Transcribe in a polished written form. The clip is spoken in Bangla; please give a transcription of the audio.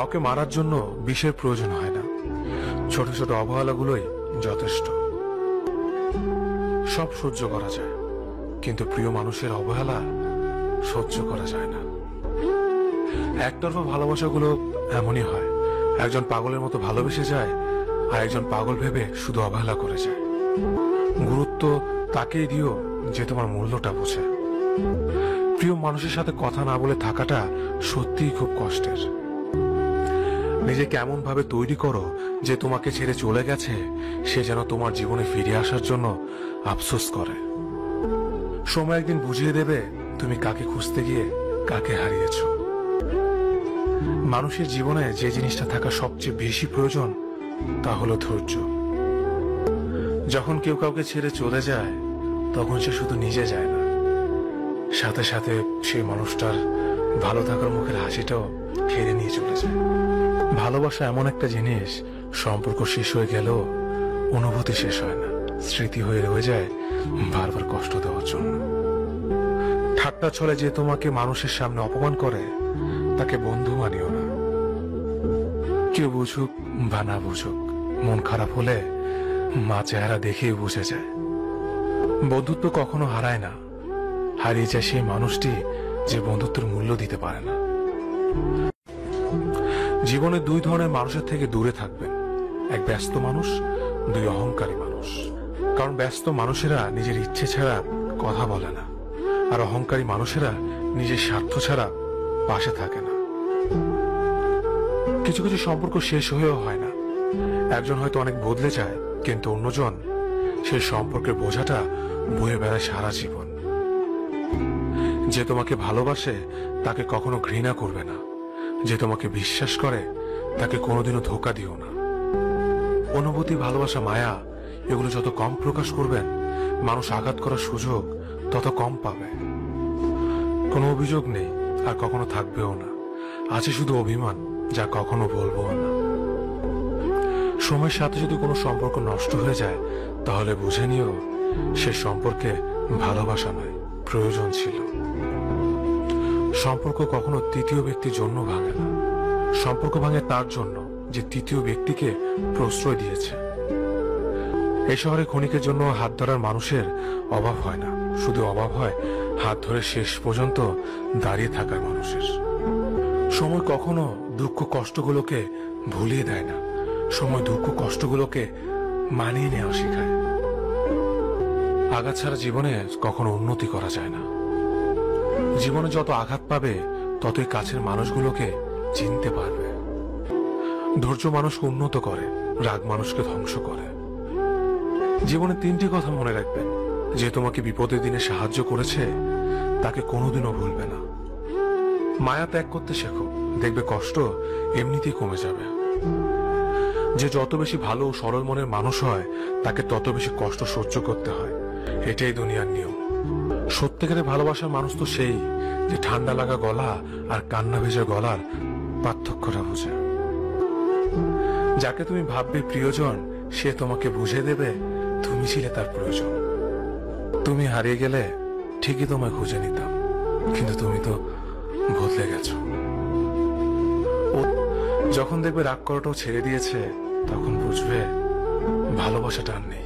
কাউকে মারার জন্য বিষের প্রয়োজন হয় না, ছোট ছোট অবহেলাগুলোই যথেষ্ট। সব সহ্য করা যায়, কিন্তু প্রিয় মানুষের অবহেলা সহ্য করা যায় না। একতরফা ভালোবাসাগুলো এমনই হয়, একজন পাগলের মতো ভালোবেসে যায় আর একজন পাগল ভেবে শুধু অবহেলা করে যায়। গুরুত্ব তাকেই দিও যে তোমার মূল্যটা বোঝে। প্রিয় মানুষের সাথে কথা না বলে থাকাটা সত্যিই খুব কষ্টের। নিজেকে এমন ভাবে তৈরি করো যে তোমাকে ছেড়ে চলে গেছে সে যেন তোমার জীবনে ফিরে আসার জন্য আফসোস করে। সময় একদিন বুঝিয়ে দেবে তুমি কাকে খুঁজতে গিয়ে কাকে হারিয়েছ। মানুষের জীবনে যে জিনিসটা থাকা সবচেয়ে বেশি প্রয়োজন তা হলো ধৈর্য। যখন কেউ কাউকে ছেড়ে চলে যায় তখন সে শুধু নিজে যায় না, সাথে সাথে সেই মানুষটার ভালো থাকার মুখের হাসিটাও কেড়ে নিয়ে চলে যায়। ভালোবাসা এমন একটা জিনিস, সম্পর্ক শেষ হয়ে গেলেও অনুভূতি শেষ হয় না, স্মৃতি হয়ে রয়ে যায় বারবার কষ্ট দেওয়ার জন্য। ঠাট্টা ছলে যে তোমাকে মানুষের সামনে অপমান করে তাকে বন্ধু মানিও না। কেউ বুঝুক বা না বুঝুক, মন খারাপ হলে মা চেহারা দেখেই বুঝে যায়। বন্ধুত্ব কখনো হারায় না, হারিয়ে যায় সেই মানুষটি যে বন্ধুত্বের মূল্য দিতে পারে না। জীবনে দুই ধরনের মানুষের থেকে দূরে থাকবেন, এক ব্যস্ত মানুষ, দুই অহংকারী মানুষ। কারণ ব্যস্ত মানুষেরা নিজের ইচ্ছে ছাড়া কথা বলে না, আর অহংকারী মানুষেরা নিজের স্বার্থ ছাড়া পাশে থাকে না। কিছু কিছু সম্পর্ক শেষ হয়েও হয় না, একজন হয়তো অনেক বদলে যায়, কিন্তু অন্যজন সেই সম্পর্কের বোঝাটা বয়ে বেড়ায় সারা জীবন। যে তোমাকে ভালোবাসে তাকে কখনো ঘৃণা করবে না, যে তোমাকে বিশ্বাস করে তাকে কোনোদিনও ধোঁকা দিও না। অনুভূতি, ভালোবাসা, মায়া এগুলো যত কম প্রকাশ করবেন, মানুষ আঘাত করার সুযোগ তত কম পাবে। কোনো অভিযোগ নেই আর কখনো থাকবেও না, আছে শুধু অভিমান যা কখনো বলবো না। সময়ের সাথে যদি কোনো সম্পর্ক নষ্ট হয়ে যায় তাহলে বুঝে নিও সে সম্পর্কে ভালোবাসা নয়, প্রয়োজন ছিল। সম্পর্ক কখনো তৃতীয় ব্যক্তির জন্য ভাঙে না, সম্পর্ক ভাঙে তার জন্য যে তৃতীয় ব্যক্তিকে প্রশ্রয় দিয়েছে। এই শহরে ক্ষণিকের জন্য হাত ধরার মানুষের অভাব হয় না, শুধু অভাব হয় হাত ধরে শেষ পর্যন্ত দাঁড়িয়ে থাকার মানুষের। সময় কখনো দুঃখ কষ্টগুলোকে ভুলিয়ে দেয় না, সময় দুঃখ কষ্টগুলোকে মানিয়ে নেওয়া শেখায়। আঘাত ছাড়া জীবনে কখনো উন্নতি করা যায় না। জীবনে যত আঘাত পাবে ততই কাছের মানুষগুলোকে চিনতে পারবে। ধৈর্য মানুষকে উন্নত করে, রাগ মানুষকে ধ্বংস করে। জীবনে তিনটি কথা মনে রাখবেন, যে তোমাকে বিপদের দিনে সাহায্য করেছে তাকে কোনোদিনও ভুলবে না। মায়া ত্যাগ করতে শেখো, দেখবে কষ্ট এমনিতেই কমে যাবে। যে যত বেশি ভালো ও সরল মনের মানুষ হয় তাকে তত বেশি কষ্ট সহ্য করতে হয়, এটাই দুনিয়ার নিয়ম। সত্যিকারের ভালোবাসার মানুষ তো সেই যে ঠান্ডা লাগা গলা আর কান্না ভেজা গলার পার্থক্যটা বুঝে। যাকে তুমি ভাববে প্রিয়জন সে তোমাকে বুঝে দেবে তুমি ছিলে তার প্রয়োজন। তুমি হারিয়ে গেলে ঠিকই তোমায় খুঁজে নিতাম, কিন্তু তুমি তো বদলে গেছো। যখন দেখবে রাগ করাটাও ছেড়ে দিয়েছে তখন বুঝবে ভালোবাসাটা আর নেই।